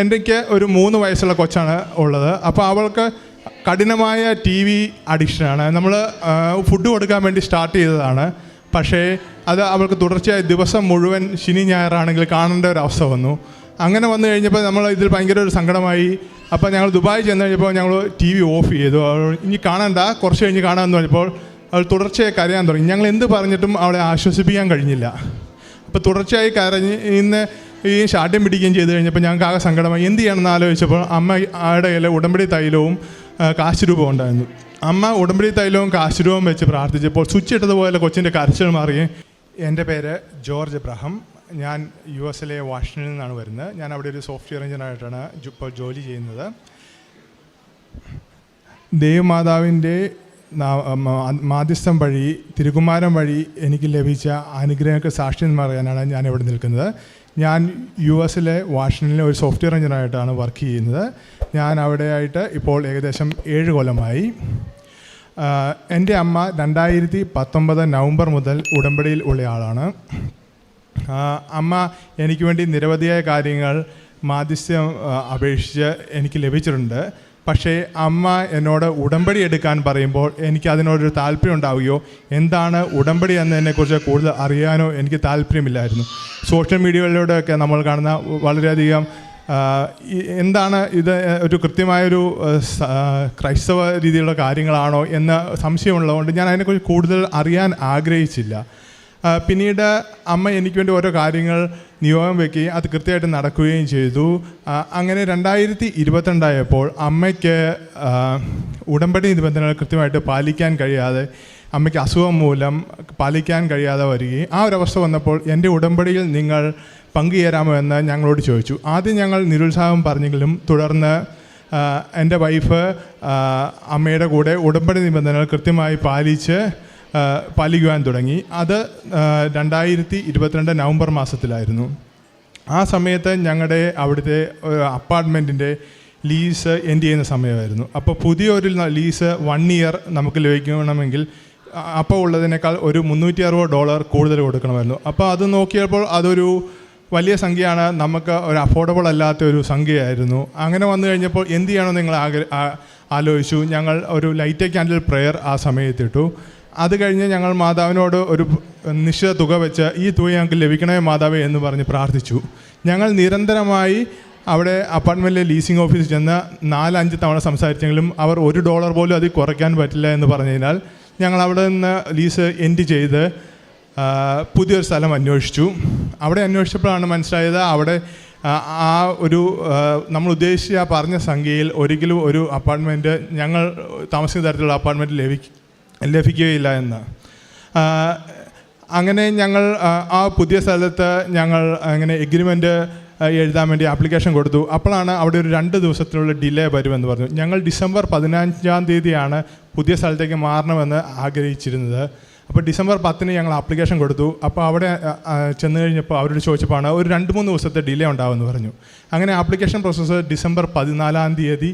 എനിക്ക് ഒരു 3 വയസ്സുള്ള കൊച്ചാണ് ഉള്ളത്. അപ്പോൾ അവൾക്ക് കഠിനമായ TV അഡിക്ഷനാണ്. നമ്മൾ ഫുഡ് കൊടുക്കാൻ വേണ്ടി സ്റ്റാർട്ട് ചെയ്തതാണ്. പക്ഷേ അത് അവൾക്ക് തുടർച്ചയായി ദിവസം മുഴുവൻ ശനി ഞായറാണെങ്കിൽ കാണേണ്ട ഒരു അവസ്ഥ വന്നു. അങ്ങനെ വന്നു കഴിഞ്ഞപ്പോൾ നമ്മൾ ഇതിൽ ഭയങ്കര ഒരു സങ്കടമായി. അപ്പോൾ ഞങ്ങൾ ദുബായ് ചെന്ന് കഴിഞ്ഞപ്പോൾ ഞങ്ങൾ TV ഓഫ് ചെയ്തു. ഇനി കാണണ്ട, കുറച്ച് കഴിഞ്ഞ് കാണാമെന്ന് പറഞ്ഞപ്പോൾ അവൾ തുടർച്ചയായി കരയാൻ തുടങ്ങി. ഞങ്ങൾ എന്ത് പറഞ്ഞിട്ടും അവളെ ആശ്വസിപ്പിക്കാൻ കഴിഞ്ഞില്ല. അപ്പോൾ തുടർച്ചയായി കരഞ്ഞ് ഇന്ന് ഈ ശാഠ്യം പിടിക്കുകയും ചെയ്ത് കഴിഞ്ഞപ്പോൾ ഞങ്ങൾക്ക് ആകെ സങ്കടമായി. എന്ത് ചെയ്യണമെന്ന് ആലോചിച്ചപ്പോൾ അമ്മയുടെ കയ്യിൽ ഉടമ്പടി തൈലവും കാശുരൂപവും ഉണ്ടായിരുന്നു. അമ്മ ഉടമ്പടി തൈലവും കാശുരൂപവും വെച്ച് പ്രാർത്ഥിച്ചപ്പോൾ സ്വിച്ച് ഇട്ടതുപോലെ കൊച്ചിൻ്റെ കരച്ചിൽ മാറി. എൻ്റെ പേര് ജോർജ് എബ്രഹാം. ഞാൻ US വാഷിംഗ്ടണിൽ നിന്നാണ് വരുന്നത്. ഞാൻ അവിടെ ഒരു സോഫ്റ്റ്വെയർ എഞ്ചിനീയറായിട്ടാണ് ഇപ്പോൾ ജോലി ചെയ്യുന്നത്. ദേവമാതാവിൻ്റെ മാധ്യസ്ഥം വഴി, തിരുകുമാരൻ വഴി എനിക്ക് ലഭിച്ച അനുഗ്രഹങ്ങൾക്ക് സാക്ഷ്യം പറയാനാണ് ഞാൻ ഇവിടെ നിൽക്കുന്നത്. ഞാൻ US വാഷിംഗ്ടണിലെ ഒരു സോഫ്റ്റ്വെയർ എഞ്ചിനീയറായിട്ടാണ് വർക്ക് ചെയ്യുന്നത്. ഞാൻ അവിടെയായിട്ട് ഇപ്പോൾ ഏകദേശം 7 കൊല്ലമായി. എൻ്റെ അമ്മ 2019 നവംബർ മുതൽ ഉടമ്പടിയിൽ ഉള്ളയാളാണ്. അമ്മ എനിക്ക് വേണ്ടി നിരവധിയായ കാര്യങ്ങൾ മാധ്യസ്ഥം അപേക്ഷിച്ച് എനിക്ക് ലഭിച്ചിട്ടുണ്ട്. പക്ഷേ അമ്മ എന്നോട് ഉടമ്പടി എടുക്കാൻ പറയുമ്പോൾ എനിക്ക് അതിനോടൊരു താല്പര്യം ഉണ്ടാവുകയോ എന്താണ് ഉടമ്പടി എന്നതിനെക്കുറിച്ച് കൂടുതൽ അറിയാനോ എനിക്ക് താല്പര്യമില്ലായിരുന്നു. സോഷ്യൽ മീഡിയകളിലൂടെയൊക്കെ നമ്മൾ കാണുന്ന വളരെയധികം എന്താണ് ഇത് ഒരു കൃത്യമായൊരു ക്രൈസ്തവ രീതിയിലുള്ള കാര്യങ്ങളാണോ എന്ന് സംശയമുള്ളതുകൊണ്ട് ഞാൻ അതിനെക്കുറിച്ച് കൂടുതൽ അറിയാൻ ആഗ്രഹിച്ചില്ല. പിന്നീട് അമ്മ എനിക്ക് വേണ്ടി ഓരോ കാര്യങ്ങൾ നിയോഗം വയ്ക്കുകയും അത് കൃത്യമായിട്ട് നടക്കുകയും ചെയ്തു. അങ്ങനെ 2022 ആയപ്പോൾ അമ്മയ്ക്ക് ഉടമ്പടി നിബന്ധനകൾ കൃത്യമായിട്ട് പാലിക്കാൻ കഴിയാതെ, അമ്മയ്ക്ക് അസുഖം മൂലം പാലിക്കാൻ കഴിയാതെ വരികയും ആ ഒരവസ്ഥ വന്നപ്പോൾ എൻ്റെ ഉടമ്പടിയിൽ നിങ്ങൾ പങ്കുചേരാമോ എന്ന് ഞങ്ങളോട് ചോദിച്ചു. ആദ്യം ഞങ്ങൾ നിരുത്സാഹം പറഞ്ഞെങ്കിലും തുടർന്ന് എൻ്റെ വൈഫ് അമ്മയുടെ കൂടെ ഉടമ്പടി നിബന്ധനകൾ കൃത്യമായി പാലിക്കുവാൻ തുടങ്ങി. അത് 2022 നവംബർ മാസത്തിലായിരുന്നു. ആ സമയത്ത് ഞങ്ങളുടെ അവിടുത്തെ അപ്പാർട്ട്മെൻറ്റിൻ്റെ ലീസ് എൻഡ് ചെയ്യുന്ന സമയമായിരുന്നു. അപ്പോൾ പുതിയൊരു ലീസ് 1 ഇയർ നമുക്ക് ലഭിക്കണമെങ്കിൽ അപ്പോൾ ഉള്ളതിനേക്കാൾ ഒരു $360 കൂടുതൽ കൊടുക്കണമായിരുന്നു. അപ്പോൾ അത് നോക്കിയപ്പോൾ അതൊരു വലിയ സംഖ്യയാണ്, നമുക്ക് ഒരു അഫോർഡബിൾ അല്ലാത്ത ഒരു സംഖ്യയായിരുന്നു. അങ്ങനെ വന്നു കഴിഞ്ഞപ്പോൾ എന്ത് ചെയ്യണമെന്ന് നിങ്ങൾ ആലോചിച്ചു. ഞങ്ങൾ ഒരു ലൈറ്റ് ക്യാൻഡിൽ പ്രെയർ ആ സമയത്തിട്ടു. അത് കഴിഞ്ഞ് ഞങ്ങൾ മാതാവിനോട് ഒരു നിശ്ചിത തുക വെച്ച് ഈ തുക ഞങ്ങൾക്ക് ലഭിക്കണമേ മാതാവേ എന്ന് പറഞ്ഞ് പ്രാർത്ഥിച്ചു. ഞങ്ങൾ നിരന്തരമായി അവിടെ അപ്പാർട്ട്മെൻറ്റിലെ ലീസിംഗ് ഓഫീസിൽ ചെന്ന് 4-5 തവണ സംസാരിച്ചെങ്കിലും അവർ $1 പോലും അതിൽ കുറയ്ക്കാൻ പറ്റില്ല എന്ന് പറഞ്ഞതിനാൽ ഞങ്ങൾ അവിടെ നിന്ന് ലീസ് എൻഡ് ചെയ്ത് പുതിയൊരു സ്ഥലം അന്വേഷിച്ചു. അവിടെ അന്വേഷിച്ചപ്പോഴാണ് മനസ്സിലായത് അവിടെ ആ ഒരു നമ്മൾ ഉദ്ദേശിച്ച പറഞ്ഞ സംഖ്യയിൽ ഒരിക്കലും ഒരു അപ്പാർട്ട്മെൻറ്റ് ഞങ്ങൾ താമസിക്കുന്ന തരത്തിലുള്ള അപ്പാർട്ട്മെൻറ്റ് ലഭിക്കുകയില്ല എന്ന്. അങ്ങനെ ഞങ്ങൾ ആ പുതിയ സ്ഥലത്ത് ഞങ്ങൾ അങ്ങനെ എഗ്രിമെൻറ്റ് എഴുതാൻ വേണ്ടി ആപ്ലിക്കേഷൻ കൊടുത്തു. അപ്പോഴാണ് അവിടെ ഒരു 2 ദിവസത്തിനുള്ള ഡിലേ വരുമെന്ന് പറഞ്ഞു. ഞങ്ങൾ ഡിസംബർ 15-ാം തീയതിയാണ് പുതിയ സ്ഥലത്തേക്ക് മാറണമെന്ന് ആഗ്രഹിച്ചിരുന്നത്. അപ്പോൾ ഡിസംബർ 10-ന് ഞങ്ങൾ ആപ്ലിക്കേഷൻ കൊടുത്തു. അപ്പോൾ അവിടെ ചെന്ന് കഴിഞ്ഞപ്പോൾ അവരോട് ചോദിച്ചപ്പോഴാണ് ഒരു 2-3 ദിവസത്തെ ഡിലേ ഉണ്ടാവുമെന്ന് പറഞ്ഞു. അങ്ങനെ ആപ്ലിക്കേഷൻ പ്രോസസ്സ് ഡിസംബർ 14-ാം തീയതി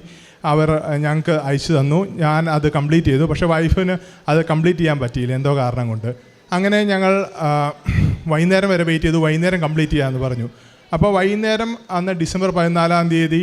അവർ ഞങ്ങൾക്ക് അയച്ചു തന്നു. ഞാൻ അത് കംപ്ലീറ്റ് ചെയ്തു. പക്ഷേ വൈഫിന് അത് കംപ്ലീറ്റ് ചെയ്യാൻ പറ്റിയില്ല എന്തോ കാരണം കൊണ്ട്. അങ്ങനെ ഞങ്ങൾ വൈകുന്നേരം വരെ വെയിറ്റ് ചെയ്തു. വൈകുന്നേരം കംപ്ലീറ്റ് ചെയ്യാമെന്ന് പറഞ്ഞു. അപ്പോൾ വൈകുന്നേരം അന്ന് ഡിസംബർ 14-ാം തീയതി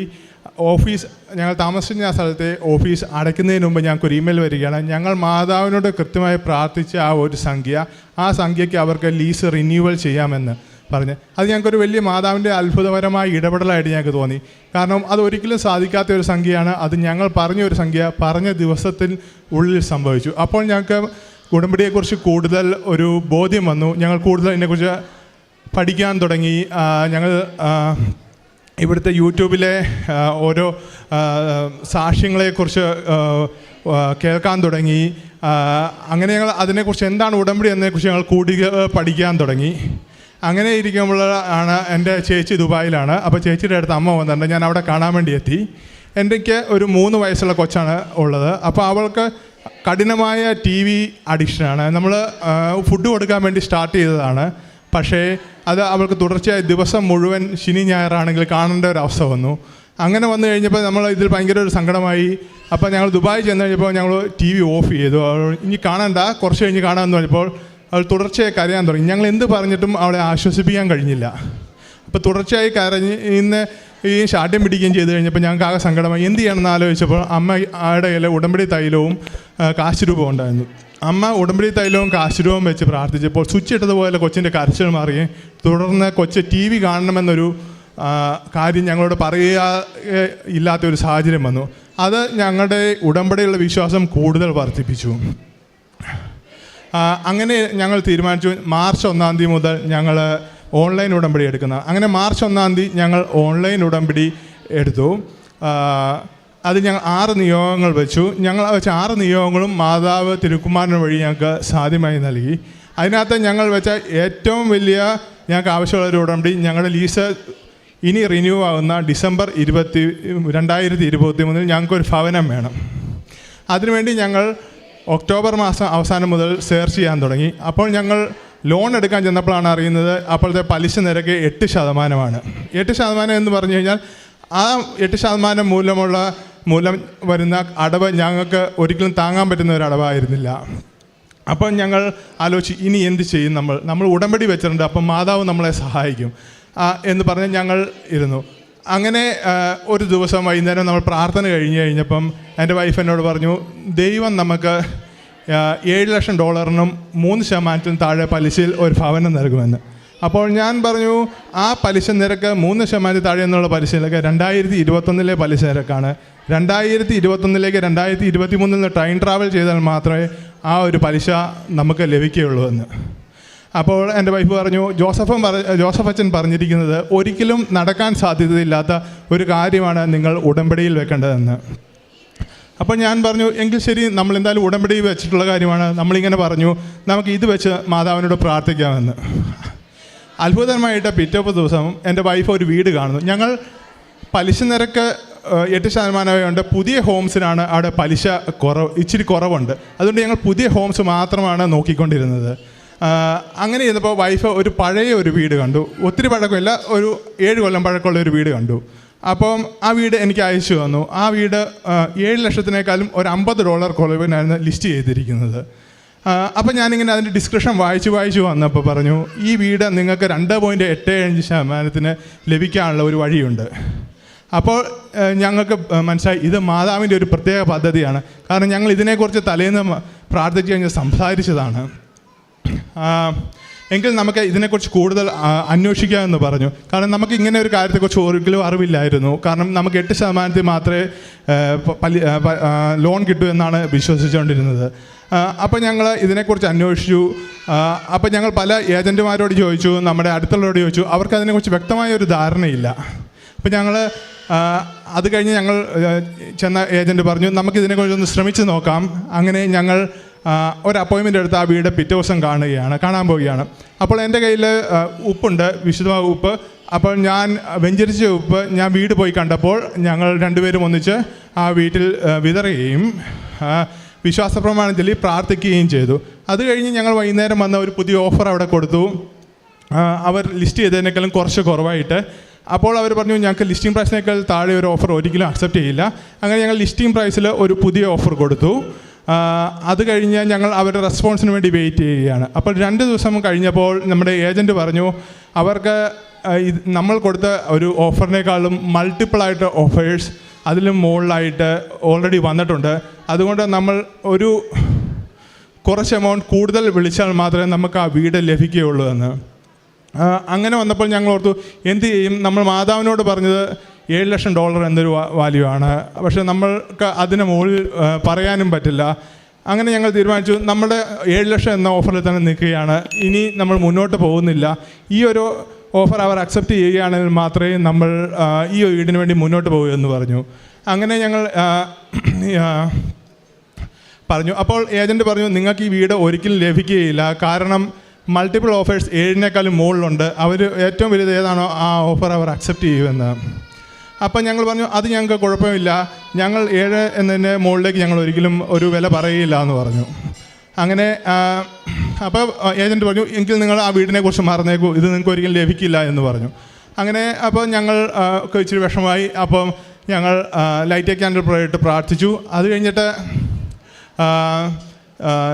ഓഫീസ്, ഞങ്ങൾ താമസിക്കുന്ന ആ സ്ഥലത്തെ ഓഫീസ് അടയ്ക്കുന്നതിന് മുമ്പ് ഞങ്ങൾക്കൊരു ഇമെയിൽ വരികയാണ്. ഞങ്ങൾ മാതാവിനോട് കൃത്യമായി പ്രാർത്ഥിച്ച ആ ഒരു സംഖ്യ, ആ സംഖ്യയ്ക്ക് അവർക്ക് ലീസ് റിന്യൂവൽ ചെയ്യാമെന്ന് പറഞ്ഞ്. അത് ഞങ്ങൾക്കൊരു വലിയ മാതാവിൻ്റെ അത്ഭുതകരമായ ഇടപെടലായിട്ട് ഞങ്ങൾക്ക് തോന്നി. കാരണം അത് ഒരിക്കലും സാധിക്കാത്ത ഒരു സംഖ്യയാണ്. അത് ഞങ്ങൾ പറഞ്ഞൊരു സംഖ്യ പറഞ്ഞ ദിവസത്തിൽ ഉള്ളിൽ സംഭവിച്ചു. അപ്പോൾ ഞങ്ങൾക്ക് ഉടമ്പടിയെക്കുറിച്ച് കൂടുതൽ ഒരു ബോധ്യം വന്നു. ഞങ്ങൾ കൂടുതൽ ഇതിനെക്കുറിച്ച് പഠിക്കാൻ തുടങ്ങി. ഞങ്ങൾ ഇവിടുത്തെ യൂട്യൂബിലെ ഓരോ സാക്ഷ്യങ്ങളെക്കുറിച്ച് കേൾക്കാൻ തുടങ്ങി. അങ്ങനെ ഞങ്ങൾ അതിനെക്കുറിച്ച് എന്താണ് ഉടമ്പടി എന്നതിനെക്കുറിച്ച് ഞങ്ങൾ കൂടുതൽ പഠിക്കാൻ തുടങ്ങി. അങ്ങനെ ഇരിക്കുമ്പോഴാണ് എൻ്റെ ചേച്ചി ദുബായിലാണ്. അപ്പോൾ ചേച്ചിയുടെ അടുത്ത് അമ്മ വന്നിട്ടുണ്ട്. ഞാൻ അവിടെ കാണാൻ വേണ്ടി എത്തി. എനിക്ക് ഒരു 3 വയസ്സുള്ള കൊച്ചാണ് ഉള്ളത്. അപ്പോൾ അവൾക്ക് കഠിനമായ TV അഡിക്ഷനാണ്. നമ്മൾ ഫുഡ് കൊടുക്കാൻ വേണ്ടി സ്റ്റാർട്ട് ചെയ്തതാണ്. പക്ഷേ അത് അവൾക്ക് തുടർച്ചയായി ദിവസം മുഴുവൻ ശനി ഞായറാണെങ്കിൽ കാണേണ്ട ഒരു അവസ്ഥ വന്നു. അങ്ങനെ വന്നു കഴിഞ്ഞപ്പോൾ നമ്മൾ ഇതിൽ ഭയങ്കര ഒരു സങ്കടമായി. അപ്പോൾ ഞങ്ങൾ ദുബായ് ചെന്ന് കഴിഞ്ഞപ്പോൾ ഞങ്ങൾ TV ഓഫ് ചെയ്തു. ഇനി കാണണ്ട, കുറച്ച് കഴിഞ്ഞ് കാണാമെന്ന് പറഞ്ഞപ്പോൾ അവൾ തുടർച്ചയായി കരയാൻ തുടങ്ങി. ഞങ്ങൾ എന്ത് പറഞ്ഞിട്ടും അവളെ ആശ്വസിപ്പിക്കാൻ കഴിഞ്ഞില്ല. അപ്പോൾ തുടർച്ചയായി കരഞ്ഞ് ഇന്ന് ഈ ശാഠ്യം പിടിക്കുകയും ചെയ്ത് കഴിഞ്ഞപ്പോൾ ഞങ്ങൾക്ക് ആകെ സങ്കടമായി. എന്ത് ചെയ്യണമെന്ന് ആലോചിച്ചപ്പോൾ അമ്മയുടെ കയ്യിൽ ഉടമ്പടി തൈലവും കാശുരൂപവും ഉണ്ടായിരുന്നു. അമ്മ ഉടമ്പടി തൈലവും കാശുരൂപവും വെച്ച് പ്രാർത്ഥിച്ചപ്പോൾ സ്വിച്ച് ഇട്ടതുപോലെ കൊച്ചിൻ്റെ കരച്ചിൽ മാറുകയും തുടർന്ന് കൊച്ച് TV കാണണമെന്നൊരു കാര്യം ഞങ്ങളോട് പറയുക ഇല്ലാത്തൊരു സാഹചര്യം വന്നു. അത് ഞങ്ങളുടെ ഉടമ്പടിയുള്ള വിശ്വാസം കൂടുതൽ വർദ്ധിപ്പിച്ചു. അങ്ങനെ ഞങ്ങൾ തീരുമാനിച്ചു മാർച്ച് 1 മുതൽ ഞങ്ങൾ ഓൺലൈൻ ഉടമ്പടി എടുക്കുന്ന. അങ്ങനെ മാർച്ച് 1 ഞങ്ങൾ ഓൺലൈൻ ഉടമ്പടി എടുത്തു. അത് ഞങ്ങൾ 6 നിയോഗങ്ങൾ വെച്ചു. ഞങ്ങൾ വെച്ച 6 നിയോഗങ്ങളും മാതാവ് തിരുക്കുമാരൻ വഴി ഞങ്ങൾക്ക് സാധ്യമായി നൽകി. അതിനകത്ത് ഞങ്ങൾ വെച്ച ഏറ്റവും വലിയ ഞങ്ങൾക്ക് ആവശ്യമുള്ളൊരു ഉടമ്പടി, ഞങ്ങളുടെ ലീസ് ഇനി റിന്യൂ ആകുന്ന ഡിസംബർ 2023 ഞങ്ങൾക്കൊരു ഭവനം വേണം. അതിനുവേണ്ടി ഞങ്ങൾ ഒക്ടോബർ മാസം അവസാനം മുതൽ സെർച്ച് ചെയ്യാൻ തുടങ്ങി. അപ്പോൾ ഞങ്ങൾ ലോൺ എടുക്കാൻ ചെന്നപ്പോഴാണ് അറിയുന്നത് അപ്പോഴത്തെ പലിശ നിരക്ക് 8%. 8% എന്ന് പറഞ്ഞു കഴിഞ്ഞാൽ ആ 8% മൂലം വരുന്ന അടവ് ഞങ്ങൾക്ക് ഒരിക്കലും താങ്ങാൻ പറ്റുന്ന ഒരു അടവായിരുന്നില്ല. അപ്പം ഞങ്ങൾ ആലോചിച്ച് ഇനി എന്ത് ചെയ്യും, നമ്മൾ ഉടമ്പടി വെച്ചിട്ടുണ്ട്, അപ്പം മാതാവ് നമ്മളെ സഹായിക്കും എന്ന് പറഞ്ഞ് ഞങ്ങൾ ഇരുന്നു. അങ്ങനെ ഒരു ദിവസം വൈകുന്നേരം നമ്മൾ പ്രാർത്ഥന കഴിഞ്ഞപ്പം എൻ്റെ വൈഫ് എന്നോട് പറഞ്ഞു, ദൈവം നമുക്ക് $7 ലക്ഷം 3% താഴെ പലിശയിൽ ഒരു ഭവനം നൽകുമെന്ന്. അപ്പോൾ ഞാൻ പറഞ്ഞു ആ പലിശ നിരക്ക് 3% താഴെ എന്നുള്ള പലിശ നിരക്ക് 2021 പലിശ നിരക്കാണ്. 2021 2023 ട്രെയിൻ ട്രാവൽ ചെയ്താൽ മാത്രമേ ആ ഒരു പലിശ നമുക്ക് ലഭിക്കുകയുള്ളൂ എന്ന്. അപ്പോൾ എൻ്റെ വൈഫ് പറഞ്ഞു, ജോസഫ് അച്ഛൻ പറഞ്ഞിരിക്കുന്നത് ഒരിക്കലും നടക്കാൻ സാധ്യതയില്ലാത്ത ഒരു കാര്യമാണ് നിങ്ങൾ ഉടമ്പടിയിൽ വെക്കേണ്ടതെന്ന്. അപ്പോൾ ഞാൻ പറഞ്ഞു എങ്കിൽ ശരി, നമ്മൾ എന്തായാലും ഉടമ്പടി വെച്ചിട്ടുള്ള കാര്യമാണ്, നമ്മളിങ്ങനെ പറഞ്ഞു നമുക്ക് ഇത് വെച്ച് മാതാവിനോട് പ്രാർത്ഥിക്കാമെന്ന്. അത്ഭുതമായിട്ട് പിറ്റേ ദിവസം എൻ്റെ വൈഫ് ഒരു വീട് കാണുന്നു. ഞങ്ങൾ പലിശ നിരക്ക് 8% പുതിയ ഹോംസിനാണ് അവിടെ പലിശ ഇച്ചിരി കുറവുണ്ട്. അതുകൊണ്ട് ഞങ്ങൾ പുതിയ ഹോംസ് മാത്രമാണ് നോക്കിക്കൊണ്ടിരുന്നത്. അങ്ങനെ ഇരുന്നപ്പോൾ വൈഫ് ഒരു പഴയ ഒരു വീട് കണ്ടു. ഒത്തിരി പഴക്കമില്ല, ഒരു 7 കൊല്ലം പഴക്കമുള്ള ഒരു വീട് കണ്ടു. അപ്പം ആ വീട് എനിക്ക് അയച്ചു തന്നു. ആ വീട് 7 ലക്ഷത്തിനേക്കാളും ഒരു $50 കുറവിനായിരുന്നു ലിസ്റ്റ് ചെയ്തിരിക്കുന്നത്. അപ്പം ഞാനിങ്ങനെ അതിൻ്റെ ഡിസ്ക്രിപ്ഷൻ വായിച്ചു വന്നപ്പോൾ പറഞ്ഞു, ഈ വീട് നിങ്ങൾക്ക് 2.85% ലഭിക്കാനുള്ള ഒരു വഴിയുണ്ട്. അപ്പോൾ ഞങ്ങൾക്ക് മനസ്സിലായി ഇത് മാതാവിൻ്റെ ഒരു പ്രത്യേക പദ്ധതിയാണ്. കാരണം ഞങ്ങൾ ഇതിനെക്കുറിച്ച് തലേന്ന് പ്രാർത്ഥിച്ച് കഴിഞ്ഞ് സംസാരിച്ചതാണ്. എങ്കിൽ നമുക്ക് ഇതിനെക്കുറിച്ച് കൂടുതൽ അന്വേഷിക്കാമെന്ന് പറഞ്ഞു. കാരണം നമുക്ക് ഇങ്ങനെ ഒരു കാര്യത്തെക്കുറിച്ച് ഒരിക്കലും അറിവില്ലായിരുന്നു. കാരണം നമുക്ക് 8% മാത്രമേ ലോൺ കിട്ടൂ എന്നാണ് വിശ്വസിച്ചുകൊണ്ടിരുന്നത്. അപ്പോൾ ഞങ്ങൾ ഇതിനെക്കുറിച്ച് അന്വേഷിച്ചു. അപ്പോൾ ഞങ്ങൾ പല ഏജൻറ്റുമാരോട് ചോദിച്ചു, നമ്മുടെ അടുത്തുള്ളവരോട് ചോദിച്ചു. അവർക്ക് അതിനെക്കുറിച്ച് വ്യക്തമായ ഒരു ധാരണയില്ല. അപ്പോൾ ഞങ്ങൾ അത് കഴിഞ്ഞ് ഞങ്ങൾ ചെന്ന ഏജൻറ്റ് പറഞ്ഞു നമുക്കിതിനെക്കുറിച്ചൊന്ന് ശ്രമിച്ച് നോക്കാം. അങ്ങനെ ഞങ്ങൾ ഒരു അപ്പോയിൻമെൻ്റ് എടുത്ത് ആ വീട് പിറ്റേ ദിവസം കാണാൻ പോവുകയാണ്. അപ്പോൾ എൻ്റെ കയ്യിൽ ഉപ്പുണ്ട്, വിശുദ്ധമായ ഉപ്പ്. അപ്പോൾ ഞാൻ വെഞ്ചരിച്ച ഉപ്പ് ഞാൻ വീട് പോയി കണ്ടപ്പോൾ ഞങ്ങൾ രണ്ടുപേരും ഒന്നിച്ച് ആ വീട്ടിൽ വിതറുകയും വിശ്വാസപ്രമാണം ചൊല്ലി പ്രാർത്ഥിക്കുകയും ചെയ്തു. അത് കഴിഞ്ഞ് ഞങ്ങൾ വൈകുന്നേരം വന്ന ഒരു പുതിയ ഓഫർ അവിടെ കൊടുത്തു. അവർ ലിസ്റ്റ് ചെയ്തതിനേക്കാളും കുറച്ച് കുറവായിട്ട്. അപ്പോൾ അവർ പറഞ്ഞു ഞങ്ങൾക്ക് ലിസ്റ്റിംഗ് പ്രൈസിനേക്കാൾ താഴെ ഒരു ഓഫർ ഒരിക്കലും അക്സെപ്റ്റ് ചെയ്യില്ല. അങ്ങനെ ഞങ്ങൾ ലിസ്റ്റിംഗ് പ്രൈസിൽ ഒരു പുതിയ ഓഫർ കൊടുത്തു. അത് കഴിഞ്ഞ് ഞങ്ങൾ അവരുടെ റെസ്പോൺസിന് വേണ്ടി വെയിറ്റ് ചെയ്യുകയാണ്. അപ്പോൾ 2 ദിവസം കഴിഞ്ഞപ്പോൾ നമ്മുടെ ഏജൻറ്റ് പറഞ്ഞു അവർക്ക് നമ്മൾ കൊടുത്ത ഒരു ഓഫറിനേക്കാളും മൾട്ടിപ്പിളായിട്ട് ഓഫേഴ്സ് അതിലും മുകളിലായിട്ട് ഓൾറെഡി വന്നിട്ടുണ്ട്. അതുകൊണ്ട് നമ്മൾ ഒരു കുറച്ച് എമൗണ്ട് കൂടുതൽ വിളിച്ചാൽ മാത്രമേ നമുക്ക് ആ വീട് ലഭിക്കുകയുള്ളൂ എന്ന്. അങ്ങനെ വന്നപ്പോൾ ഞങ്ങൾ ഓർത്തു എന്ത് ചെയ്യും, നമ്മൾ മാതാവിനോട് പറഞ്ഞത് $7 ലക്ഷം എന്നൊരു വാല്യൂ ആണ്. പക്ഷേ നമ്മൾക്ക് അതിന് മുകളിൽ പറയാനും പറ്റില്ല. അങ്ങനെ ഞങ്ങൾ തീരുമാനിച്ചു നമ്മുടെ 7 ലക്ഷം എന്ന ഓഫറിൽ തന്നെ നിൽക്കുകയാണ്, ഇനി നമ്മൾ മുന്നോട്ട് പോകുന്നില്ല. ഈ ഒരു ഓഫർ അവർ അക്സെപ്റ്റ് ചെയ്യുകയാണെങ്കിൽ മാത്രമേ നമ്മൾ ഈ വീടിന് വേണ്ടി മുന്നോട്ട് പോകൂ എന്ന് പറഞ്ഞു. അങ്ങനെ ഞങ്ങൾ പറഞ്ഞു. അപ്പോൾ ഏജൻറ്റ് പറഞ്ഞു നിങ്ങൾക്ക് ഈ വീട് ഒരിക്കലും ലഭിക്കുകയില്ല, കാരണം മൾട്ടിപ്പിൾ ഓഫേഴ്സ് 7-നേക്കാളും മുകളിലുണ്ട്. അവർ ഏറ്റവും വലുത് ഏതാണോ ആ ഓഫർ അവർ അക്സെപ്റ്റ് ചെയ്യുമെന്ന്. അപ്പം ഞങ്ങൾ പറഞ്ഞു അത് ഞങ്ങൾക്ക് കുഴപ്പമില്ല, ഞങ്ങൾ 7 എന്നതിൻ്റെ മുകളിലേക്ക് ഞങ്ങൾ ഒരിക്കലും ഒരു വില പറയുകയില്ല എന്ന് പറഞ്ഞു. അങ്ങനെ അപ്പോൾ ഏജൻറ്റ് പറഞ്ഞു എങ്കിൽ നിങ്ങൾ ആ വീടിനെക്കുറിച്ച് മറന്നേക്കൂ, ഇത് നിങ്ങൾക്ക് ഒരിക്കലും ലഭിക്കില്ല എന്ന് പറഞ്ഞു. അങ്ങനെ അപ്പോൾ ഞങ്ങൾ ഇച്ചിരി വിഷമമായി. അപ്പം ഞങ്ങൾ ലൈറ്റ് എ ക്യാൻഡിൽ പ്രേയർ ഇട്ട് പ്രാർത്ഥിച്ചു. അത് കഴിഞ്ഞിട്ട്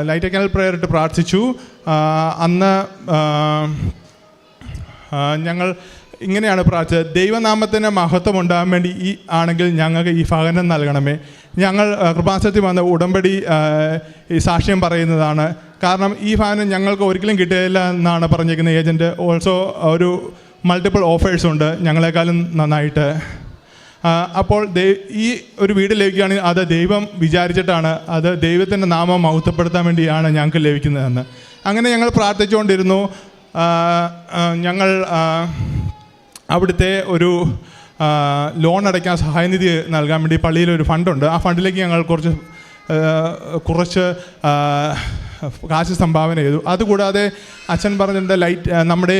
ലൈറ്റ് എ ക്യാൻഡിൽ പ്രേയർ ഇട്ട് പ്രാർത്ഥിച്ചു. അന്ന് ഞങ്ങൾ ഇങ്ങനെയാണ് പ്രാർത്ഥിച്ചത്, ദൈവനാമത്തിന് മഹത്വം ഉണ്ടാകാൻ വേണ്ടി ആണെങ്കിൽ ഞങ്ങൾക്ക് ഈ ഭവനം നൽകണമേ. ഞങ്ങൾ കൃപാസനത്തിൽ വന്ന ഉടമ്പടി ഈ സാക്ഷ്യം പറയുന്നതാണ്. കാരണം ഈ ഭവനം ഞങ്ങൾക്ക് ഒരിക്കലും കിട്ടുകയില്ല എന്നാണ് പറഞ്ഞിരിക്കുന്ന ഏജൻറ്റ്. ഓൾസോ ഒരു മൾട്ടിപ്പിൾ ഓഫേഴ്സ് ഉണ്ട് ഞങ്ങളെക്കാളും നന്നായിട്ട്. അപ്പോൾ ഈ ഒരു വീട് ലഭിക്കുകയാണെങ്കിൽ അത് ദൈവം വിചാരിച്ചിട്ടാണ്, അത് ദൈവത്തിൻ്റെ നാമം മഹത്വപ്പെടുത്താൻ വേണ്ടിയാണ് ഞങ്ങൾക്ക് ലഭിക്കുന്നതെന്ന്. അങ്ങനെ ഞങ്ങൾ പ്രാർത്ഥിച്ചുകൊണ്ടിരുന്നു. ഞങ്ങൾ അവിടുത്തെ ഒരു ലോൺ അടയ്ക്കാൻ സഹായനിധി നൽകാൻ വേണ്ടി പള്ളിയിലൊരു ഫണ്ടുണ്ട്. ആ ഫണ്ടിലേക്ക് ഞങ്ങൾ കുറച്ച് കാശ് സംഭാവന ചെയ്തു. അതുകൂടാതെ അച്ഛൻ പറഞ്ഞിട്ടുണ്ട് നമ്മുടെ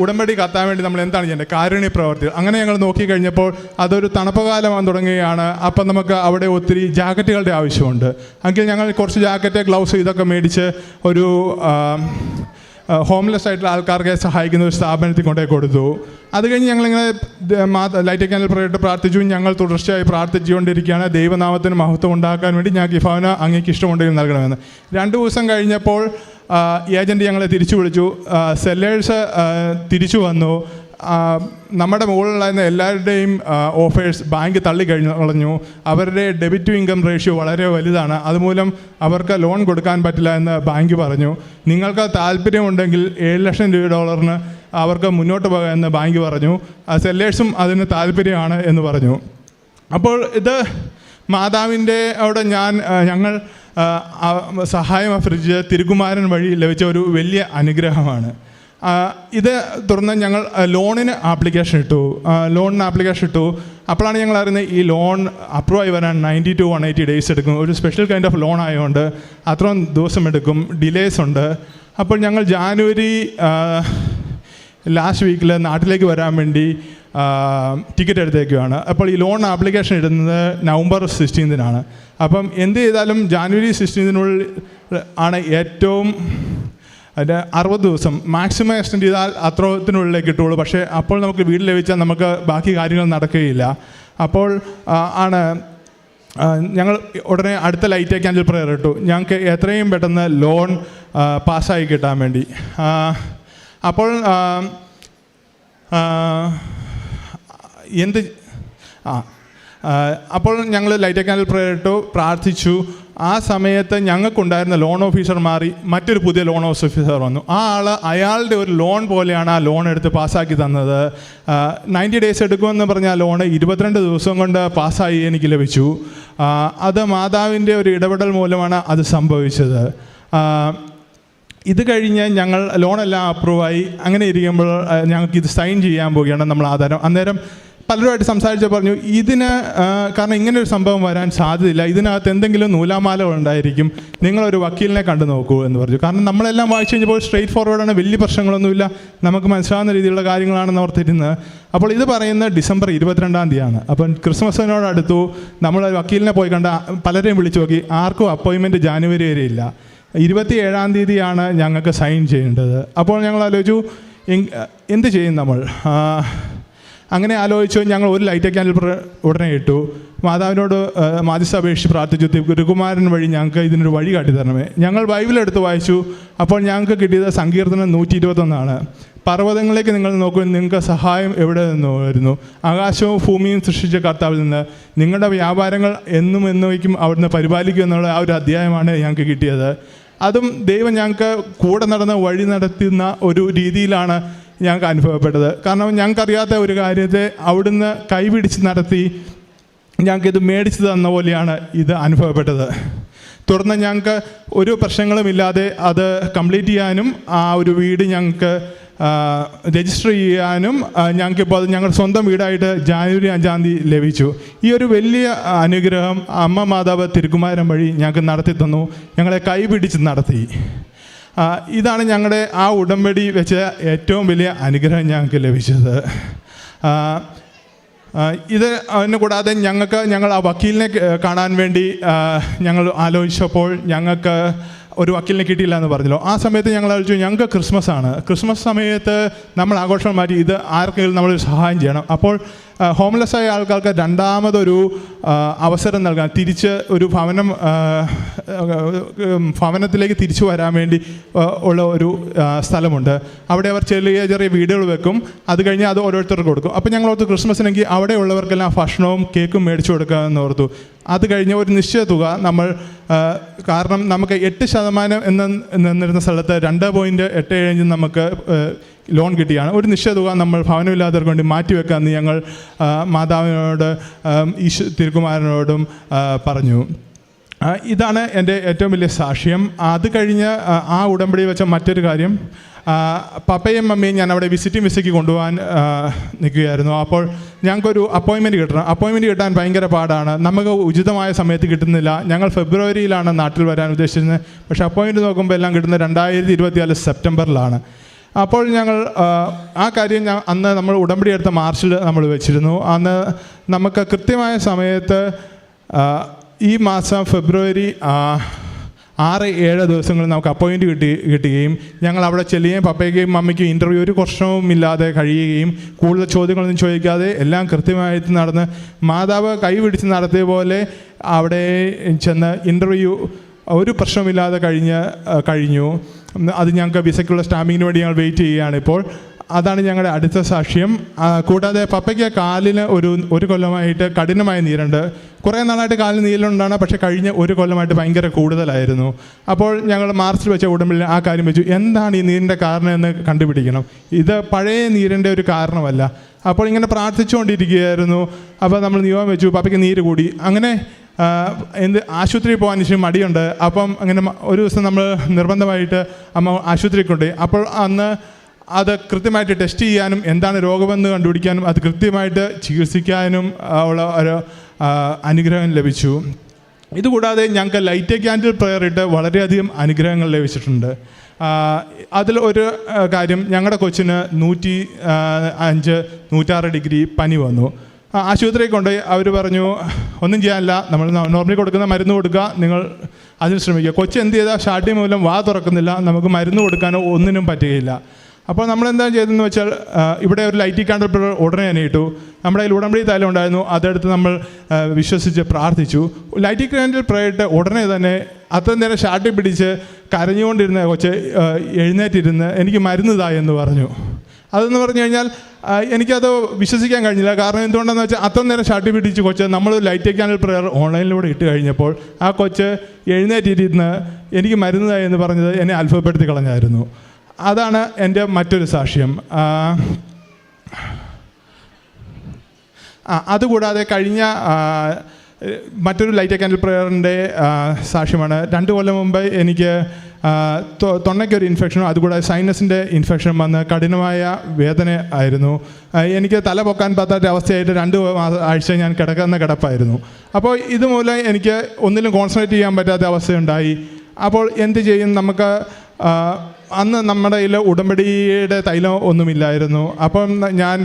ഉടമ്പടി കത്താൻ വേണ്ടി നമ്മൾ എന്താണ് ചെയ്യേണ്ടത്, കാരുണ്യ പ്രവർത്തികൾ. അങ്ങനെ ഞങ്ങൾ നോക്കിക്കഴിഞ്ഞപ്പോൾ അതൊരു തണുപ്പ് കാലം തുടങ്ങുകയാണ്. അപ്പം നമുക്ക് അവിടെ ഒത്തിരി ജാക്കറ്റുകളുടെ ആവശ്യമുണ്ട്. എങ്കിൽ ഞങ്ങൾ കുറച്ച് ജാക്കറ്റ്, ഗ്ലൗസ് ഇതൊക്കെ മേടിച്ച് ഒരു ഹോംലെസ് ആയിട്ടുള്ള ആൾക്കാർക്ക് സഹായിക്കുന്ന ഒരു സ്ഥാപനത്തിൽ കൊണ്ടുപോയി കൊടുത്തു. അത് കഴിഞ്ഞ് ഞങ്ങളിങ്ങനെ ലൈറ്റ് ക്യാൻഡിൽ പ്രേയർ പ്രാർത്ഥിച്ചു. ഞങ്ങൾ തുടർച്ചയായി പ്രാർത്ഥിച്ചുകൊണ്ടിരിക്കുകയാണ്, ദൈവനാമത്തിന് മഹത്വം ഉണ്ടാക്കാൻ വേണ്ടി ഞങ്ങൾക്ക് ഈ ഭവനം അങ്ങേക്ക് ഇഷ്ടമുണ്ടെങ്കിൽ നൽകണമെന്ന്. 2 ദിവസം കഴിഞ്ഞപ്പോൾ ഏജൻറ്റ് ഞങ്ങളെ തിരിച്ചു വിളിച്ചു. സെല്ലേഴ്സ് തിരിച്ചു വന്നു. നമ്മുടെ മുകളിലായിരുന്ന എല്ലാവരുടെയും ഓഫേഴ്സ് ബാങ്ക് തള്ളിക്കളഞ്ഞു. അവരുടെ ഡെബിറ്റ് ടു ഇൻകം റേഷ്യോ വളരെ വലുതാണ്, അതുമൂലം അവർക്ക് ലോൺ കൊടുക്കാൻ പറ്റില്ല എന്ന് ബാങ്ക് പറഞ്ഞു. നിങ്ങൾക്ക് താല്പര്യമുണ്ടെങ്കിൽ $7,00,000 അവർക്ക് മുന്നോട്ട് പോകാമെന്ന് ബാങ്ക് പറഞ്ഞു. സെല്ലേഴ്സും അതിന് താല്പര്യമാണ് എന്ന് പറഞ്ഞു. അപ്പോൾ ഇത് മാതാവിൻ്റെ അവിടെ ഞങ്ങൾ സഹായം ഫ്രിഡ്ജ് തിരുകുമാരൻ വഴി ലഭിച്ച ഒരു വലിയ അനുഗ്രഹമാണ്. ഇത് തുടർന്ന് ഞങ്ങൾ ലോണിന് ആപ്ലിക്കേഷൻ ഇട്ടു. അപ്പോഴാണ് ഞങ്ങൾ അറിയുന്നത് ഈ ലോൺ അപ്രൂവ് ആയി വരാൻ 90 to 180 days എടുക്കും. ഒരു സ്പെഷ്യൽ കൈൻഡ് ഓഫ് ലോൺ ആയതുകൊണ്ട് അത്രയും ദിവസം എടുക്കും, ഡിലേസ് ഉണ്ട്. അപ്പോൾ ഞങ്ങൾ ജാനുവരി ലാസ്റ്റ് വീക്കിൽ നാട്ടിലേക്ക് വരാൻ വേണ്ടി ടിക്കറ്റ് എടുത്തേക്കുവാണ്. അപ്പോൾ ഈ ലോൺ ആപ്ലിക്കേഷൻ ഇടുന്നത് November 16 അപ്പം എന്ത് ചെയ്താലും ജാനുവരി 16 ആണ് ഏറ്റവും 60 ദിവസം മാക്സിമം എക്സ്റ്റെൻഡ് ചെയ്താൽ അത്രത്തിനുള്ളിലേക്ക് കിട്ടുള്ളൂ. പക്ഷേ അപ്പോൾ നമുക്ക് വീട് ലഭിച്ചാൽ നമുക്ക് ബാക്കി കാര്യങ്ങൾ നടക്കുകയില്ല. അപ്പോൾ ഞങ്ങൾ ഉടനെ അടുത്ത ലൈറ്റ് ക്യാൻഡിൽ പ്രേയർ ഇട്ടു, ഞങ്ങൾക്ക് എത്രയും പെട്ടെന്ന് ലോൺ പാസ്സായി കിട്ടാൻ വേണ്ടി. അപ്പോൾ അപ്പോൾ ഞങ്ങൾ ലൈറ്റ് ക്യാൻഡിൽ പ്രേയർ ഇട്ടു, പ്രാർത്ഥിച്ചു. ആ സമയത്ത് ഞങ്ങൾക്കുണ്ടായിരുന്ന ലോൺ ഓഫീസർ മാറി മറ്റൊരു പുതിയ ലോൺ ഓഫീസർ വന്നു. അയാളുടെ ഒരു ലോൺ പോലെയാണ് ആ ലോൺ എടുത്ത് പാസ്സാക്കി തന്നത്. 90 days എടുക്കുമെന്ന് പറഞ്ഞ ലോൺ 22 ദിവസം കൊണ്ട് പാസ്സായി എനിക്ക് ലഭിച്ചു. അത് മാതാവിൻ്റെ ഒരു ഇടപെടൽ മൂലമാണ് അത് സംഭവിച്ചത്. ഇത് കഴിഞ്ഞ് ഞങ്ങൾ ലോണെല്ലാം അപ്രൂവായി. അങ്ങനെ ഇരിക്കുമ്പോൾ ഞങ്ങൾക്കിത് സൈൻ ചെയ്യാൻ പോവുകയാണ് നമ്മൾ ആധാരം. അന്നേരം പലരുമായിട്ട് സംസാരിച്ച് പറഞ്ഞു, കാരണം ഇങ്ങനെ ഒരു സംഭവം വരാൻ സാധ്യതയില്ല, ഇതിനകത്ത് എന്തെങ്കിലും നൂലാമാലകളുണ്ടായിരിക്കും, നിങ്ങളൊരു വക്കീലിനെ കണ്ടു നോക്കൂ എന്ന് പറഞ്ഞു. കാരണം നമ്മളെല്ലാം വായിച്ചു കഴിഞ്ഞപ്പോൾ സ്ട്രെയിറ്റ് ഫോർവേഡാണ്, വലിയ പ്രശ്നങ്ങളൊന്നുമില്ല, നമുക്ക് മനസ്സിലാവുന്ന രീതിയിലുള്ള കാര്യങ്ങളാണെന്ന് ഓർത്തിരുന്ന്. അപ്പോൾ ഇത് പറയുന്നത് December 22 അപ്പം ക്രിസ്മസിനോടടുത്തു. നമ്മൾ വക്കീലിനെ പോയി കണ്ട പലരെയും വിളിച്ചു നോക്കി, ആർക്കും അപ്പോയിൻമെൻറ്റ് ജാനുവരി വരെ ഇല്ല. 27 ഞങ്ങൾക്ക് സൈൻ ചെയ്യേണ്ടത്. അപ്പോൾ ഞങ്ങൾ ആലോചിച്ചു എന്ത് ചെയ്യും നമ്മൾ. അങ്ങനെ ആലോചിച്ചു. ഞങ്ങൾ ഒരു ലൈറ്റ് ക്യാൻഡിൽ ഉടനെ ഇട്ടു. മാതാവിനോട് മാധ്യസ്ഥ അപേക്ഷിച്ച് പ്രാർത്ഥിച്ചു, തിരുകുമാരൻ വഴി ഞങ്ങൾക്ക് ഇതിനൊരു വഴി കാട്ടി തരണമേ. ഞങ്ങൾ ബൈബിൾ എടുത്ത് വായിച്ചു. അപ്പോൾ ഞങ്ങൾക്ക് കിട്ടിയത് സങ്കീർത്തനം 121. പർവ്വതങ്ങളിലേക്ക് നിങ്ങൾ നോക്കൂ, നിങ്ങൾക്ക് സഹായം എവിടെ നിന്ന് വരുന്നു? ആകാശവും ഭൂമിയും സൃഷ്ടിച്ച കർത്താവിൽ നിന്ന്. നിങ്ങളുടെ വ്യാപാരങ്ങൾ എന്നും എന്നേക്കും അവിടുന്ന് പരിപാലിക്കും എന്നുള്ള ആ ഒരു അധ്യായമാണ് ഞങ്ങൾക്ക് കിട്ടിയത്. അതും ദൈവം ഞങ്ങൾക്ക് കൂടെ നടന്ന് വഴി നടത്തുന്ന ഒരു രീതിയിലാണ് ഞങ്ങൾക്ക് അനുഭവപ്പെട്ടത്. കാരണം ഞങ്ങൾക്കറിയാത്ത ഒരു കാര്യത്തെ അവിടുന്ന് കൈപിടിച്ച് നടത്തി ഞങ്ങൾക്കിത് മേടിച്ച് തന്ന പോലെയാണ് ഇത് അനുഭവപ്പെട്ടത്. തുടർന്ന് ഞങ്ങൾക്ക് ഒരു പ്രശ്നങ്ങളുമില്ലാതെ അത് കംപ്ലീറ്റ് ചെയ്യാനും ആ ഒരു വീട് ഞങ്ങൾക്ക് രജിസ്റ്റർ ചെയ്യാനും ഞങ്ങൾക്കിപ്പോൾ അത് ഞങ്ങളുടെ സ്വന്തം വീടായിട്ട് ജാനുവരി 5 ലഭിച്ചു. ഈ ഒരു വലിയ അനുഗ്രഹം അമ്മ മാതാവ് തിരുകുമാരൻ വഴി ഞങ്ങൾക്ക് നടത്തി തന്നു, ഞങ്ങളെ കൈപിടിച്ച് നടത്തി. ഇതാണ് ഞങ്ങളുടെ ആ ഉടമ്പടി വെച്ച ഏറ്റവും വലിയ അനുഗ്രഹം ഞങ്ങൾക്ക് ലഭിച്ചത്. അതിന് കൂടാതെ ഞങ്ങൾ ആ വക്കീലിനെ കാണാൻ വേണ്ടി ഞങ്ങൾ ആലോചിച്ചപ്പോൾ ഞങ്ങൾക്ക് ഒരു വക്കീലിനെ കിട്ടിയില്ല എന്ന് പറഞ്ഞല്ലോ. ആ സമയത്ത് ഞങ്ങൾ ആലോചിച്ചു, ഞങ്ങൾക്ക് ക്രിസ്മസ് സമയത്ത് നമ്മൾ ആഘോഷം മാറ്റി ഇത് ആർക്കെങ്കിലും നമ്മളൊരു സഹായം ചെയ്യണം. അപ്പോൾ ഹോംലെസ്സായ ആൾക്കാർക്ക് രണ്ടാമതൊരു അവസരം നൽകാൻ, തിരിച്ച് ഒരു ഭവനത്തിലേക്ക് തിരിച്ചു വരാൻ വേണ്ടി ഉള്ള ഒരു സ്ഥലമുണ്ട്. അവിടെ അവർ ചെറിയ ചെറിയ വീടുകൾ വെക്കും. അത് കഴിഞ്ഞ് അത് ഓരോരുത്തർക്ക് കൊടുക്കും. അപ്പോൾ ഞങ്ങൾ ഓർത്തു ക്രിസ്മസിനെങ്കിൽ അവിടെയുള്ളവർക്കെല്ലാം ഭക്ഷണവും കേക്കും മേടിച്ചു കൊടുക്കുക എന്ന് ഓർത്തു. അത് കഴിഞ്ഞ് ഒരു നിശ്ചിത തുക നമ്മൾ, കാരണം നമുക്ക് 8% നിന്നിരുന്ന സ്ഥലത്ത് 2.87 നമുക്ക് ലോൺ കിട്ടിയാണ്. ഒരു നിശ്ചിത തുക നമ്മൾ ഭവനമില്ലാത്തവർക്ക് വേണ്ടി മാറ്റിവെക്കാമെന്ന് ഞങ്ങൾ മാതാവിനോട് തിരുക്കുമാരനോടും പറഞ്ഞു. ഇതാണ് എൻ്റെ ഏറ്റവും വലിയ സാക്ഷ്യം. അത് കഴിഞ്ഞ് ആ ഉടമ്പടി വെച്ച മറ്റൊരു കാര്യം, പപ്പയും മമ്മിയും ഞാൻ അവിടെ വിസിറ്റിംഗ് വിസയ്ക്ക് കൊണ്ടുപോകാൻ നിൽക്കുകയായിരുന്നു. അപ്പോൾ ഞങ്ങൾക്കൊരു അപ്പോയിൻമെൻറ്റ് കിട്ടാൻ ഭയങ്കര പാടാണ്. നമുക്ക് ഉചിതമായ സമയത്ത് കിട്ടുന്നില്ല. ഞങ്ങൾ ഫെബ്രുവരിയിലാണ് നാട്ടിൽ വരാൻ ഉദ്ദേശിച്ചിരുന്നത്. പക്ഷേ അപ്പോയിൻമെൻറ്റ് നോക്കുമ്പോൾ എല്ലാം കിട്ടുന്നത് 2024 സെപ്റ്റംബറിലാണ്. അപ്പോൾ ഞങ്ങൾ ആ കാര്യം അന്ന് നമ്മൾ ഉടമ്പടി എടുത്ത മാർച്ചിൽ നമ്മൾ വെച്ചിരുന്നു. അന്ന് നമുക്ക് കൃത്യമായ സമയത്ത് ഈ മാസം ഫെബ്രുവരി 6-7 ദിവസങ്ങളിൽ നമുക്ക് അപ്പോയിൻറ്റ് കിട്ടുകയും ഞങ്ങൾ അവിടെ ചെല്ലുകയും പപ്പയ്ക്കും മമ്മിക്കും ഇൻ്റർവ്യൂ ഒരു പ്രശ്നവുമില്ലാതെ കഴിയുകയും കൂടുതൽ ചോദ്യങ്ങളൊന്നും ചോദിക്കാതെ എല്ലാം കൃത്യമായിട്ട് നടന്ന് മാതാവ് കൈപിടിച്ച് നടത്തിയ പോലെ അവിടെ ചെന്ന് ഇൻ്റർവ്യൂ ഒരു പ്രശ്നമില്ലാതെ കഴിഞ്ഞു. അത് ഞങ്ങൾക്ക് വിസയ്ക്കുള്ള സ്റ്റാമ്പിങ്ങിന് വേണ്ടി ഞങ്ങൾ വെയിറ്റ് ചെയ്യുകയാണ് ഇപ്പോൾ. അതാണ് ഞങ്ങളുടെ അടുത്ത സാക്ഷ്യം. കൂടാതെ പപ്പയ്ക്ക് കാലിന് ഒരു കൊല്ലമായിട്ട് കഠിനമായ നീരുണ്ട്. കുറേ നാളായിട്ട് കാലിന് നീരുണ്ടാണ്, പക്ഷേ കഴിഞ്ഞ ഒരു കൊല്ലമായിട്ട് ഭയങ്കര കൂടുതലായിരുന്നു. അപ്പോൾ ഞങ്ങൾ മാർച്ചിൽ വെച്ച ഉടമ്പടിയിൽ ആ കാര്യം വെച്ചു, എന്താണ് ഈ നീരിൻ്റെ കാരണം എന്ന് കണ്ടുപിടിക്കണം. ഇത് പഴയ നീരിൻ്റെ ഒരു കാരണമല്ല. അപ്പോൾ ഇങ്ങനെ പ്രാർത്ഥിച്ചുകൊണ്ടിരിക്കുകയായിരുന്നു. അപ്പോൾ നമ്മൾ നിയമം വെച്ചു, പപ്പയ്ക്ക് നീര് കൂടി. അങ്ങനെ ആശുപത്രിയിൽ പോകാൻ ഇച്ചിരി മടിയുണ്ട്. അപ്പം അങ്ങനെ ഒരു ദിവസം നമ്മൾ നിർബന്ധമായിട്ട് അമ്മ ആശുപത്രിയിൽ കൊണ്ടുപോയി. അപ്പോൾ അന്ന് അത് കൃത്യമായിട്ട് ടെസ്റ്റ് ചെയ്യാനും എന്താണ് രോഗമെന്ന് കണ്ടുപിടിക്കാനും അത് കൃത്യമായിട്ട് ചികിത്സിക്കാനും ഉള്ള ഒരു അനുഗ്രഹം ലഭിച്ചു. ഇതുകൂടാതെ ഞങ്ങൾക്ക് ലൈറ്റ് ക്യാൻഡിൽ പ്രെയർ ഇട്ട് വളരെയധികം അനുഗ്രഹങ്ങൾ ലഭിച്ചിട്ടുണ്ട്. അതിൽ ഒരു കാര്യം, ഞങ്ങളുടെ കൊച്ചിന് 105-106 ഡിഗ്രി പനി വന്നു. ആശുപത്രിയിൽ കൊണ്ടുപോയി അവർ പറഞ്ഞു ഒന്നും ചെയ്യാനില്ല, നമ്മൾ നോർമലി കൊടുക്കുന്ന മരുന്ന് കൊടുക്കുക, നിങ്ങൾ അതിന് ശ്രമിക്കുക. കൊച്ച് എന്ത് ചെയ്താൽ ഷാർട്ടി മൂലം വാ തുറക്കുന്നില്ല, നമുക്ക് മരുന്ന് കൊടുക്കാനോ ഒന്നിനും പറ്റുകയില്ല. അപ്പോൾ നമ്മളെന്താ ചെയ്തതെന്ന് വെച്ചാൽ ഇവിടെ ഒരു ലൈറ്റ് ക്യാൻഡിൽ പ്രെയർ ഉടനെ തന്നെ ഇട്ടു. നമ്മുടെ കയ്യിൽ ഉടമ്പടി തൈലം ഉണ്ടായിരുന്നു, അതെടുത്ത് നമ്മൾ വിശ്വസിച്ച് പ്രാർത്ഥിച്ചു. ലൈറ്റ് ക്യാൻഡിൽ പ്രെയർ ഇട്ട് ഉടനെ തന്നെ അത്രയും നേരം ഷാർട്ടി പിടിച്ച് കരഞ്ഞുകൊണ്ടിരുന്ന കൊച്ച് എഴുന്നേറ്റിരുന്ന് എനിക്ക് മരുന്ന് താ എന്ന് പറഞ്ഞു. അതെന്ന് പറഞ്ഞു കഴിഞ്ഞാൽ എനിക്കത് വിശ്വസിക്കാൻ കഴിഞ്ഞില്ല. കാരണം എന്തുകൊണ്ടെന്ന് വെച്ചാൽ അത്ര നേരം ഷാർട്ടി പിടിച്ച് കൊച്ച് നമ്മൾ ലൈറ്റ് ക്യാൻഡിൽ പ്രെയർ ഓൺലൈനിലൂടെ ഇട്ട് കഴിഞ്ഞപ്പോൾ ആ കൊച്ച് എഴുന്നേറ്റിരുന്ന് എനിക്ക് മരുന്നതായി എന്ന് പറഞ്ഞത് എന്നെ അത്ഭുതപ്പെടുത്തി കളഞ്ഞായിരുന്നു. അതാണ് എൻ്റെ മറ്റൊരു സാക്ഷ്യം. അതുകൂടാതെ കഴിഞ്ഞ മറ്റൊരു ലൈറ്റ് ക്യാൻഡിൽ പ്രെയറിൻ്റെ സാക്ഷ്യമാണ്. 2 കൊല്ലം മുമ്പ് എനിക്ക് തൊണ്ടയ്ക്കൊരു ഇൻഫെക്ഷനും അതുകൂടാതെ സൈനസിൻ്റെ ഇൻഫെക്ഷൻ വന്ന് കഠിനമായ വേദന ആയിരുന്നു. എനിക്ക് തല പൊക്കാൻ പറ്റാത്ത അവസ്ഥയായിട്ട് 2 ആഴ്ച ഞാൻ കിടപ്പായിരുന്നു. അപ്പോൾ ഇതുമൂലം എനിക്ക് ഒന്നിലും കോൺസെൻട്രേറ്റ് ചെയ്യാൻ പറ്റാത്ത അവസ്ഥയുണ്ടായി. അപ്പോൾ എന്ത് ചെയ്യും, നമുക്ക് അന്ന് നമ്മുടെ കയ്യിൽ ഉടമ്പടിയുടെ തൈലം ഒന്നുമില്ലായിരുന്നു. അപ്പം ഞാൻ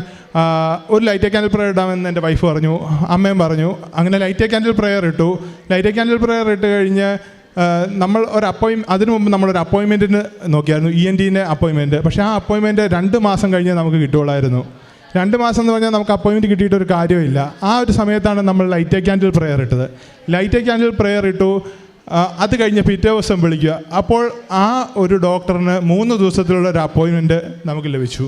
ഒരു ലൈറ്റ് ക്യാൻഡിൽ പ്രെയർ ഇടാമെന്ന് എൻ്റെ വൈഫ് പറഞ്ഞു, അമ്മയും പറഞ്ഞു. അങ്ങനെ ലൈറ്റ് ക്യാൻഡിൽ പ്രെയർ ഇട്ടു. ലൈറ്റ് ക്യാൻഡിൽ പ്രെയർ ഇട്ട് കഴിഞ്ഞ് നമ്മൾ അതിനു മുമ്പ് നമ്മളൊരു അപ്പോയിൻമെൻറ്റിന് നോക്കിയായിരുന്നു, ENTൻ്റെ അപ്പോയിൻമെൻറ്റ്. പക്ഷേ ആ അപ്പോയിൻമെൻറ്റ് 2 മാസം കഴിഞ്ഞ് നമുക്ക് കിട്ടുകയുള്ളായിരുന്നു. 2 മാസം എന്ന് പറഞ്ഞാൽ നമുക്ക് അപ്പോയിൻമെൻറ്റ് കിട്ടിയിട്ടൊരു കാര്യമില്ല. ആ ഒരു സമയത്താണ് നമ്മൾ ലൈറ്റ് ക്യാൻഡിൽ പ്രെയർ ഇട്ടത്. ലൈറ്റ് ക്യാൻഡിൽ പ്രെയർ ഇട്ടു. അത് കഴിഞ്ഞ് പിറ്റേ ദിവസം വിളിക്കുക. അപ്പോൾ ആ ഒരു ഡോക്ടറിന് 3 ദിവസത്തിലുള്ള ഒരു അപ്പോയിൻമെൻറ്റ് നമുക്ക് ലഭിച്ചു.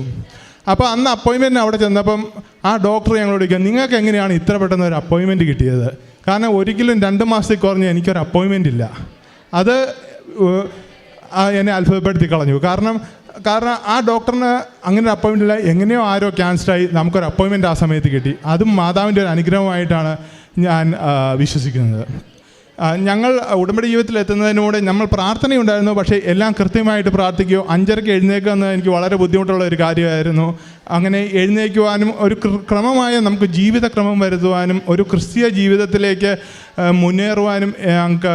അപ്പോൾ അന്ന് അപ്പോയിൻമെൻറ്റിന് അവിടെ ചെന്നപ്പം ആ ഡോക്ടർ ഞങ്ങളോട് ചോദിക്കുക, നിങ്ങൾക്ക് എങ്ങനെയാണ് ഇത്ര പെട്ടെന്ന് ഒരു അപ്പോയിൻമെൻറ്റ് കിട്ടിയത്? കാരണം ഒരിക്കലും 2 മാസത്തിൽ കുറഞ്ഞ് എനിക്കൊരു അപ്പോയിൻമെൻ്റ് ഇല്ല. അത് എന്നെ അത്ഭുതപ്പെടുത്തി കളഞ്ഞു. കാരണം ആ ഡോക്ടറിന് അങ്ങനെ ഒരു അപ്പോയിൻമെൻ്റ് ഇല്ല. എങ്ങനെയോ ആരോ ക്യാൻസലായി നമുക്കൊരു അപ്പോയിൻമെൻറ്റ് ആ സമയത്ത് കിട്ടി. അതും മാതാവിൻ്റെ ഒരു അനുഗ്രഹമായിട്ടാണ് ഞാൻ വിശ്വസിക്കുന്നത്. ഞങ്ങൾ ഉടമ്പടി ജീവിതത്തിൽ എത്തുന്നതിനോട് നമ്മൾ പ്രാർത്ഥനയുണ്ടായിരുന്നു, പക്ഷേ എല്ലാം കൃത്യമായിട്ട് പ്രാർത്ഥിക്കുകയോ 5:30 എഴുന്നേക്കുക എന്ന് എനിക്ക് വളരെ ബുദ്ധിമുട്ടുള്ള ഒരു കാര്യമായിരുന്നു. അങ്ങനെ എഴുന്നേൽക്കുവാനും ഒരു ക്രമമായ നമുക്ക് ജീവിതക്രമം വരുത്തുവാനും ഒരു ക്രിസ്തീയ ജീവിതത്തിലേക്ക് മുന്നേറുവാനും ഞങ്ങൾക്ക്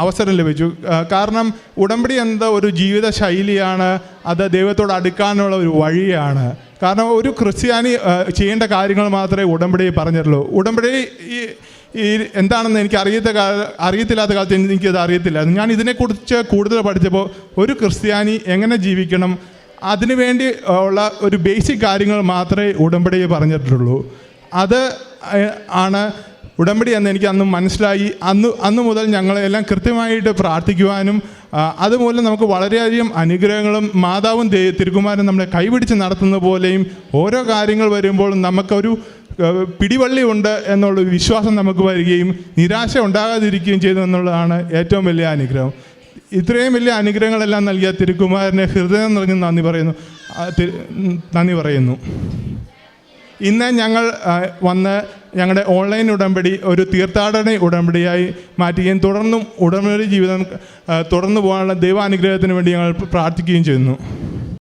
അവസരം ലഭിച്ചു. കാരണം ഉടമ്പടി എന്ന ഒരു ജീവിത ശൈലിയാണ്, അത് ദൈവത്തോട് അടുക്കാനുള്ള ഒരു വഴിയാണ്. കാരണം ഒരു ക്രിസ്ത്യാനി ചെയ്യേണ്ട കാര്യങ്ങൾ മാത്രമേ ഉടമ്പടി പറഞ്ഞിട്ടുള്ളൂ. ഉടമ്പടി എന്താണെന്ന് എനിക്ക് അറിയത്തില്ലാത്ത കാലത്ത് എനിക്കത് അറിയത്തില്ലായിരുന്നു. ഞാൻ ഇതിനെക്കുറിച്ച് കൂടുതൽ പഠിച്ചപ്പോൾ ഒരു ക്രിസ്ത്യാനി എങ്ങനെ ജീവിക്കണം, അതിനുവേണ്ടി ഉള്ള ഒരു ബേസിക് കാര്യങ്ങൾ മാത്രമേ ഉടമ്പടി പറഞ്ഞിട്ടുള്ളൂ. അത് ആണ് ഉടമ്പടി എന്ന് എനിക്ക് അന്ന് മനസ്സിലായി. അന്ന് മുതൽ ഞങ്ങളെല്ലാം കൃത്യമായിട്ട് പ്രാർത്ഥിക്കുവാനും അതുമൂലം നമുക്ക് വളരെയധികം അനുഗ്രഹങ്ങളും മാതാവും തിരുക്കുമാരനും നമ്മളെ കൈപിടിച്ച് നടത്തുന്ന പോലെയും ഓരോ കാര്യങ്ങൾ വരുമ്പോൾ നമുക്കൊരു പിടിവള്ളി ഉണ്ട് എന്നുള്ള വിശ്വാസം നമുക്ക് വരികയും നിരാശ ഉണ്ടാകാതിരിക്കുകയും ചെയ്തു എന്നുള്ളതാണ് ഏറ്റവും വലിയ അനുഗ്രഹം. ഇത്രയും വലിയ അനുഗ്രഹങ്ങളെല്ലാം നൽകിയ തിരുക്കുമാരനെ ഹൃദയം നിറഞ്ഞ് നന്ദി പറയുന്നു. ഇന്ന് ഞങ്ങൾ വന്ന് ഞങ്ങളുടെ ഓൺലൈൻ ഉടമ്പടി ഒരു തീർത്ഥാടന ഉടമ്പടിയായി മാറ്റുകയും തുടർന്നും ഉടമ്പടി ജീവിതം തുടർന്നു പോകാനുള്ള ദൈവാനുഗ്രഹത്തിന് വേണ്ടി ഞങ്ങൾ പ്രാർത്ഥിക്കുകയും ചെയ്യുന്നു.